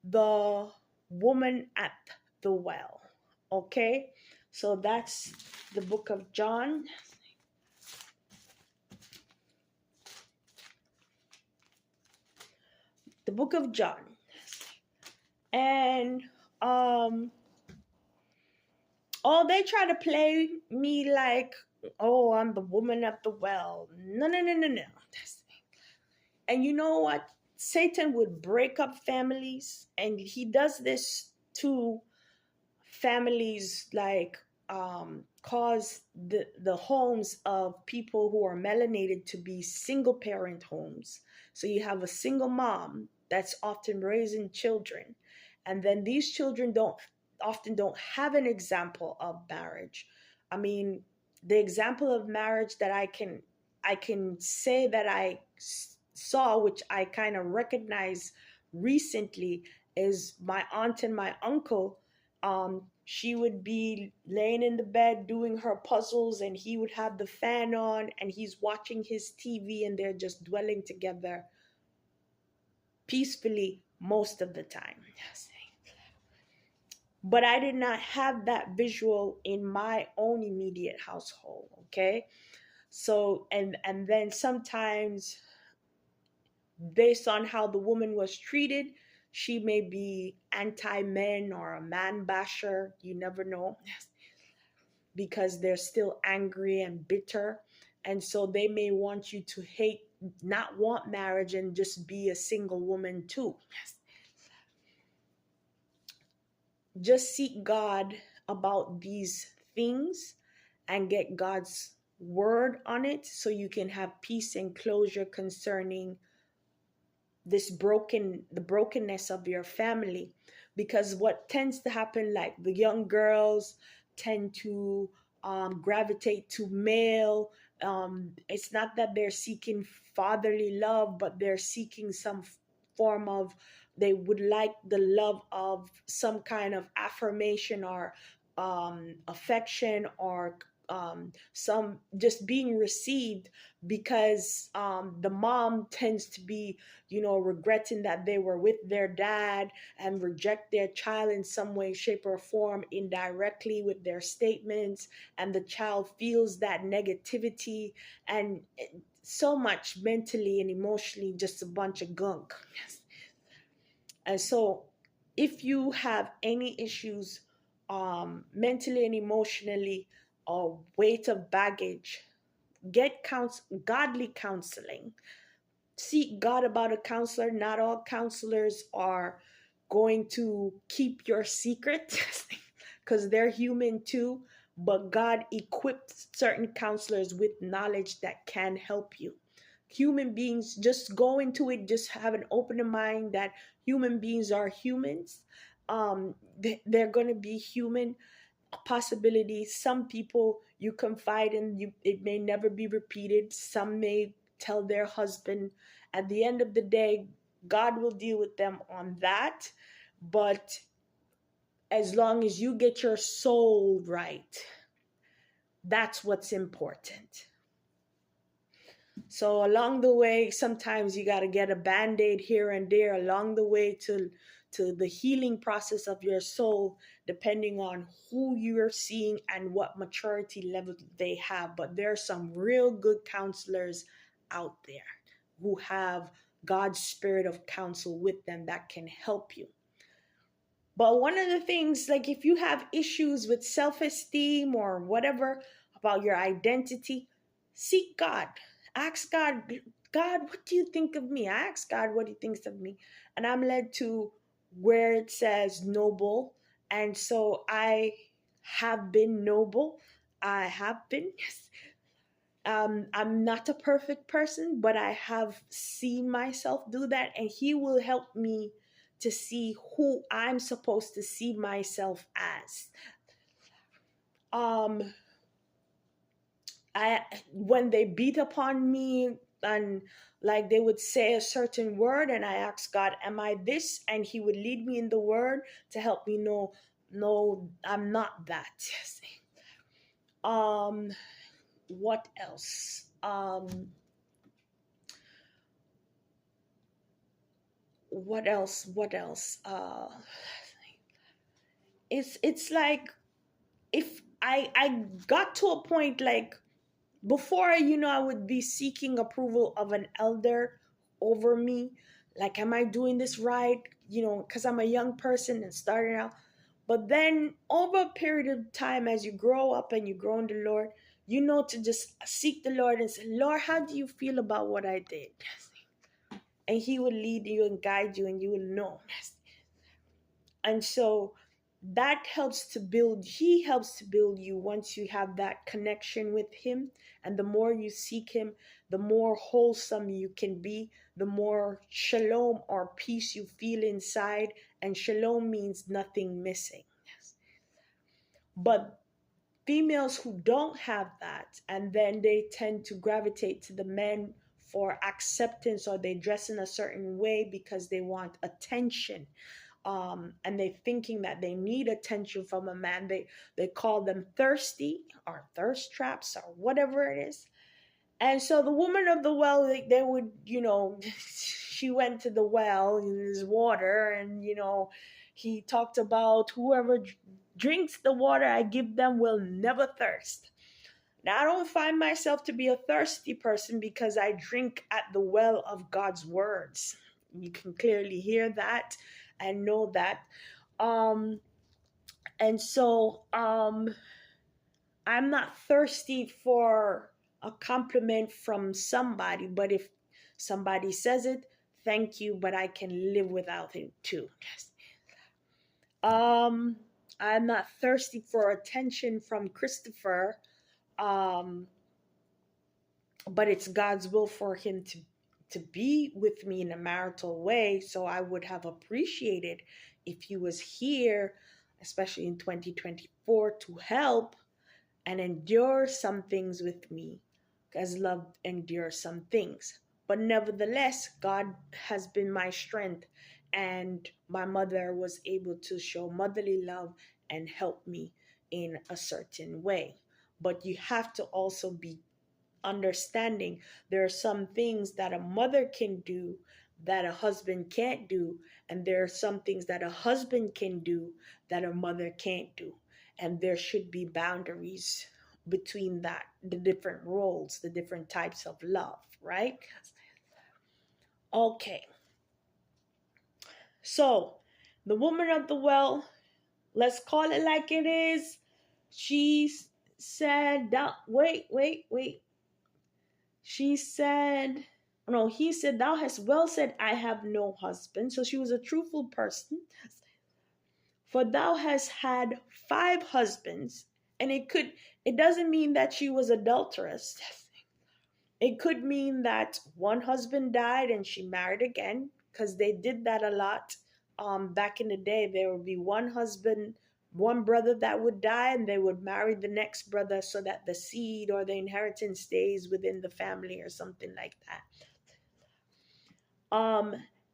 the woman at the well. Okay? So that's the book of John. The book of John. And they try to play me like, oh, I'm the woman at the well. No, no, no, no, no. And you know what? Satan would break up families, and he does this to families like cause the homes of people who are melanated to be single parent homes. So you have a single mom that's often raising children, and then these children don't have an example of marriage. I mean, the example of marriage that I can say that I saw, which I kind of recognize recently, is my aunt and my uncle. She would be laying in the bed doing her puzzles, and he would have the fan on, and he's watching his TV, and they're just dwelling together peacefully most of the time. But I did not have that visual in my own immediate household. Okay. So, and then sometimes based on how the woman was treated, she may be anti-men or a man basher. You never know. Because they're still angry and bitter. And so they may want you to not want marriage and just be a single woman too. Just seek God about these things and get God's word on it so you can have peace and closure concerning the brokenness of your family. Because what tends to happen, like the young girls tend to gravitate to male. It's not that they're seeking fatherly love, but they're seeking some form of, they would like the love of some kind of affirmation or affection or some just being received, because the mom tends to be, regretting that they were with their dad and reject their child in some way, shape, or form indirectly with their statements. And the child feels that negativity and so much mentally and emotionally, just a bunch of gunk. Yes. And so if you have any issues mentally and emotionally, or weight of baggage, get godly counseling. Seek God about a counselor. Not all counselors are going to keep your secret because they're human too. But God equipped certain counselors with knowledge that can help you. Human beings, just go into it, just have an open mind that human beings are humans. They're going to be human. Possibility, some people you confide in, it may never be repeated. Some may tell their husband. At the end of the day, God will deal with them on that. But as long as you get your soul right, that's what's important. So along the way, sometimes you got to get a band-aid here and there along the way to the healing process of your soul, depending on who you're seeing and what maturity level they have. But there are some real good counselors out there who have God's spirit of counsel with them that can help you. But one of the things, like if you have issues with self esteem or whatever about your identity, seek God. Ask God, God, what do you think of me? I ask God what he thinks of me. And I'm led to where it says noble. And so I have been noble. I have been, yes. I'm not a perfect person, but I have seen myself do that, and he will help me to see who I'm supposed to see myself as. Um, I when they beat upon me and like they would say a certain word, and I asked God, "Am I this?" And He would lead me in the Word to help me know, no, I'm not that. Um, what else? What else? What else? It's like if I got to a point like before, I would be seeking approval of an elder over me, like am I doing this right, because I'm a young person and starting out. But then over a period of time, as you grow up and you grow in the Lord, to just seek the Lord and say, Lord, how do you feel about what I did? And he will lead you and guide you, and you will know. And so that helps to build, he helps to build you once you have that connection with him. And the more you seek him, the more wholesome you can be, the more shalom or peace you feel inside. And shalom means nothing missing. But females who don't have that, and then they tend to gravitate to the men for acceptance, or they dress in a certain way because they want attention, and they're thinking that they need attention from a man. They call them thirsty or thirst traps or whatever it is. And so the woman of the well, they would, she went to the well and there's water, and he talked about whoever drinks the water I give them will never thirst. Now I don't find myself to be a thirsty person because I drink at the well of God's words. You can clearly hear that and know that. And so I'm not thirsty for a compliment from somebody, but if somebody says it, thank you, but I can live without it too. Um, I'm not thirsty for attention from Christopher, um, but it's God's will for him to be with me in a marital way. So I would have appreciated if he was here, especially in 2024, to help and endure some things with me, as love endures some things. But nevertheless, God has been my strength, and my mother was able to show motherly love and help me in a certain way. But you have to also be understanding there are some things that a mother can do that a husband can't do, and there are some things that a husband can do that a mother can't do, and there should be boundaries between that, the different roles, the different types of love, right? Okay, so the woman of the well, let's call it like it is. She said that, wait, she said, no, he said, thou hast well said, I have no husband. So she was a truthful person. For thou hast had 5 husbands. And it doesn't mean that she was adulterous. It could mean that one husband died and she married again, because they did that a lot. Back in the day, there would be one husband, one brother that would die, and they would marry the next brother so that the seed or the inheritance stays within the family or something like that.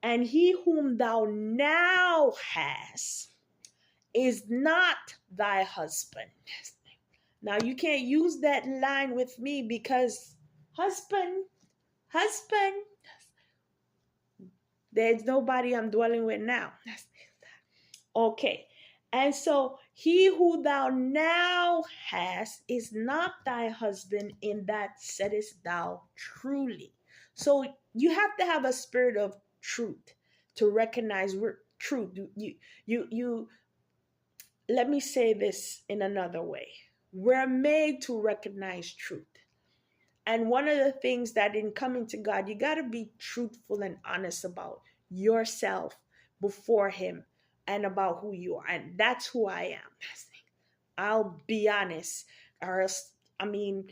And he whom thou now hast is not thy husband. Now you can't use that line with me because husband, there's nobody I'm dwelling with now. Okay. And so he who thou now hast is not thy husband, in that saidest thou truly. So you have to have a spirit of truth to recognize truth. You let me say this in another way. We're made to recognize truth. And one of the things that in coming to God, you got to be truthful and honest about yourself before Him and about who you are. And that's who I am. I'll be honest. Or else, I mean,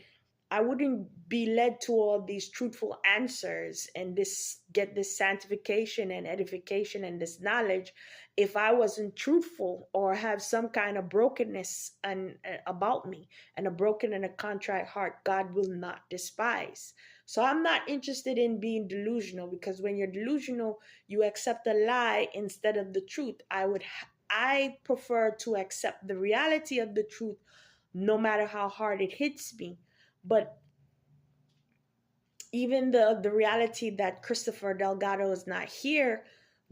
I wouldn't be led to all these truthful answers and get this sanctification and edification and this knowledge if I wasn't truthful or have some kind of brokenness about me, and a broken and a contrite heart God will not despise. So I'm not interested in being delusional, because when you're delusional, you accept a lie instead of the truth. I prefer to accept the reality of the truth no matter how hard it hits me. But even the reality that Christopher Delgado is not here,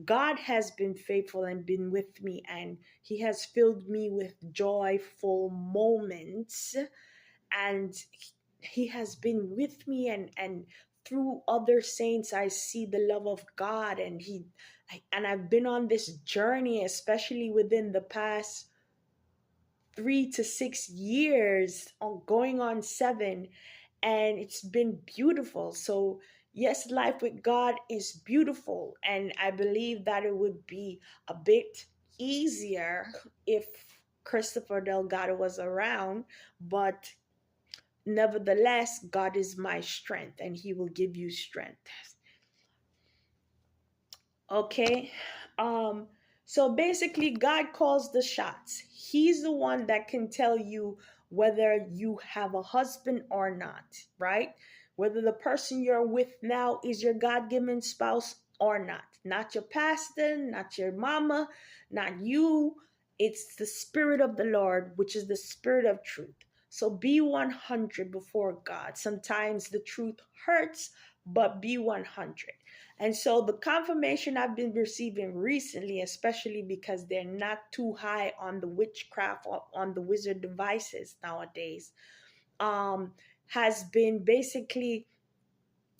God has been faithful and been with me, and He has filled me with joyful moments, and He has been with me, and through other saints I see the love of God, and I've been on this journey, especially within the past 3 to 6 years, going on 7, and it's been beautiful. So yes, life with God is beautiful, and I believe that it would be a bit easier if Christopher Delgado was around, but nevertheless, God is my strength, and He will give you strength. Okay. um so basically, God calls the shots. He's the one that can tell you whether you have a husband or not, right? Whether the person you're with now is your God-given spouse or not your pastor, not your mama, not you. It's the Spirit of the Lord, which is the Spirit of truth. So be 100 before God. Sometimes the truth hurts, but be 100. And so the confirmation I've been receiving recently, especially because they're not too high on the witchcraft or on the wizard devices nowadays, um, has been basically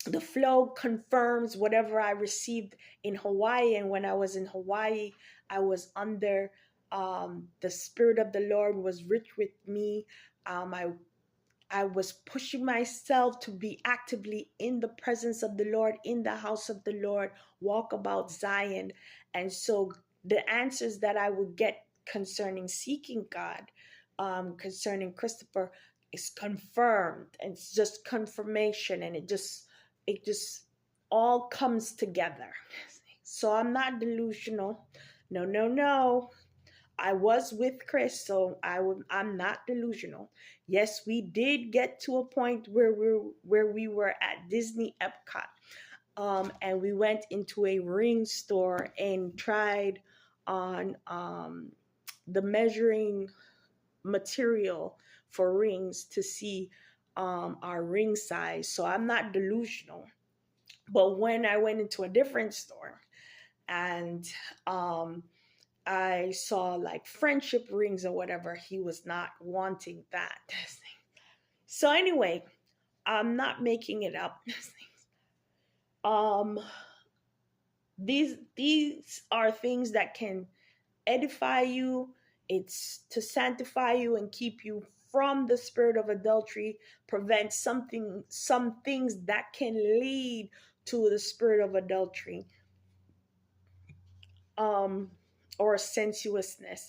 the flow confirms whatever I received in Hawaii. And when I was in Hawaii, I was under the Spirit of the Lord was rich with me. I was pushing myself to be actively in the presence of the Lord, in the house of the Lord, walk about Zion. And so the answers that I would get concerning seeking God, concerning Christopher, is confirmed. And it's just confirmation, and it just all comes together. So I'm not delusional. No, no, no. I was with Chris, so I'm not delusional. Yes, we did get to a point where we were at Disney Epcot, and we went into a ring store and tried on the measuring material for rings to see our ring size. So I'm not delusional. But when I went into a different store and I saw like friendship rings or whatever, he was not wanting that. So anyway, I'm not making it up. um these are things that can edify you. It's to sanctify you and keep you from the spirit of adultery, prevent some things that can lead to the spirit of adultery, um or sensuousness.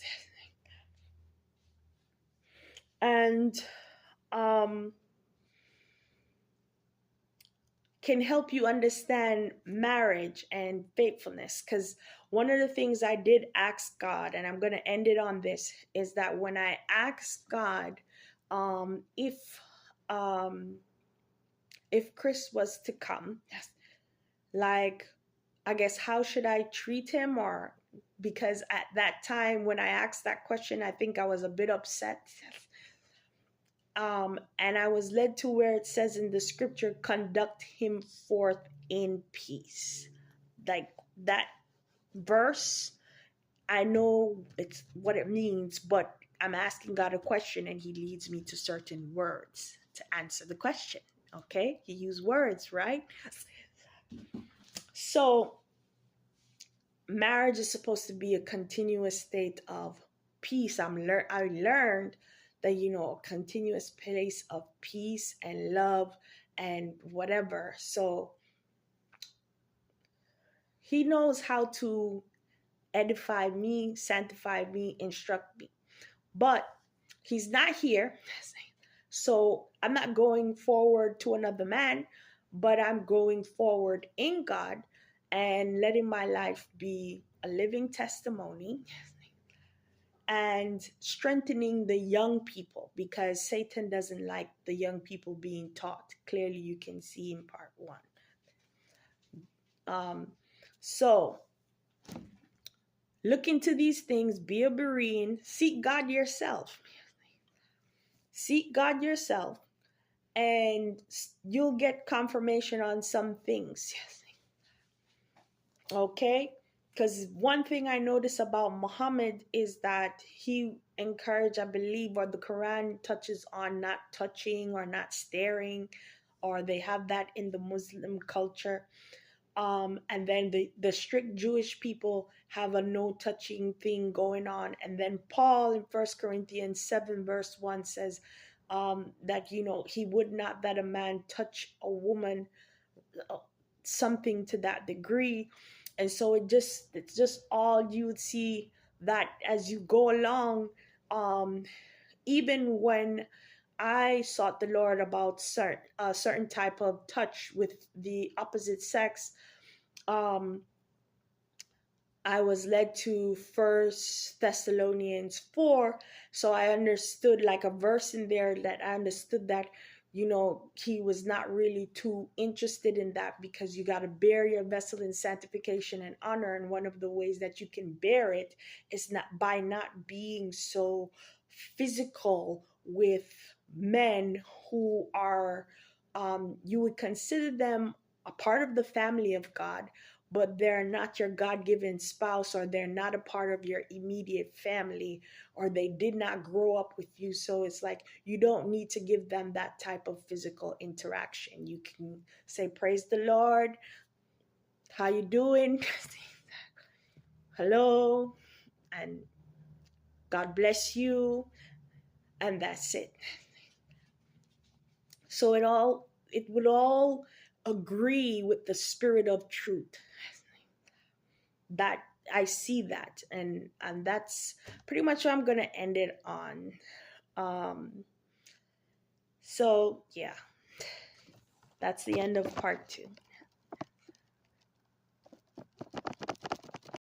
And um can help you understand marriage and faithfulness. Because one of the things I did ask God, and I'm going to end it on this, is that when I asked God, um, if um, if Chris was to come, yes, like, I guess, how should I treat him? Or because at that time when I asked that question, I think I was a bit upset. And I was led to where it says in the scripture, conduct him forth in peace. Like that verse, I know it's what it means, but I'm asking God a question and He leads me to certain words to answer the question. Okay? He used words, right? So marriage is supposed to be a continuous state of peace. I learned that, a continuous place of peace and love and whatever. So he knows how to edify me, sanctify me, instruct me. But he's not here. So I'm not going forward to another man, but I'm going forward in God and letting my life be a living testimony and strengthening the young people, because Satan doesn't like the young people being taught. Clearly, you can see in part one. So look into these things, be a Berean, seek God yourself. Seek God yourself, and you'll get confirmation on some things. Okay? Because one thing I notice about Muhammad is that he encouraged, I believe, or the Quran touches on not touching or not staring, or they have that in the Muslim culture. And then the strict Jewish people have a no touching thing going on. And then Paul in 1 Corinthians 7 verse 1 says that, he would not that a man touch a woman, uh, something to that degree. And so it's just all you would see that as you go along. Even when I sought the Lord about certain type of touch with the opposite sex, um, I was led to First Thessalonians 4. So I understood like a verse in there that I understood that, he was not really too interested in that, because you got to bear your vessel in sanctification and honor. And one of the ways that you can bear it is not by not being so physical with men who are, you would consider them a part of the family of God, but they're not your God-given spouse, or they're not a part of your immediate family, or they did not grow up with you. So it's like you don't need to give them that type of physical interaction. You can say, praise the Lord, how you doing? Hello, and God bless you, and that's it. So it would all agree with the spirit of truth. That I see that, and that's pretty much what I'm gonna end it on. So yeah, that's the end of part 2.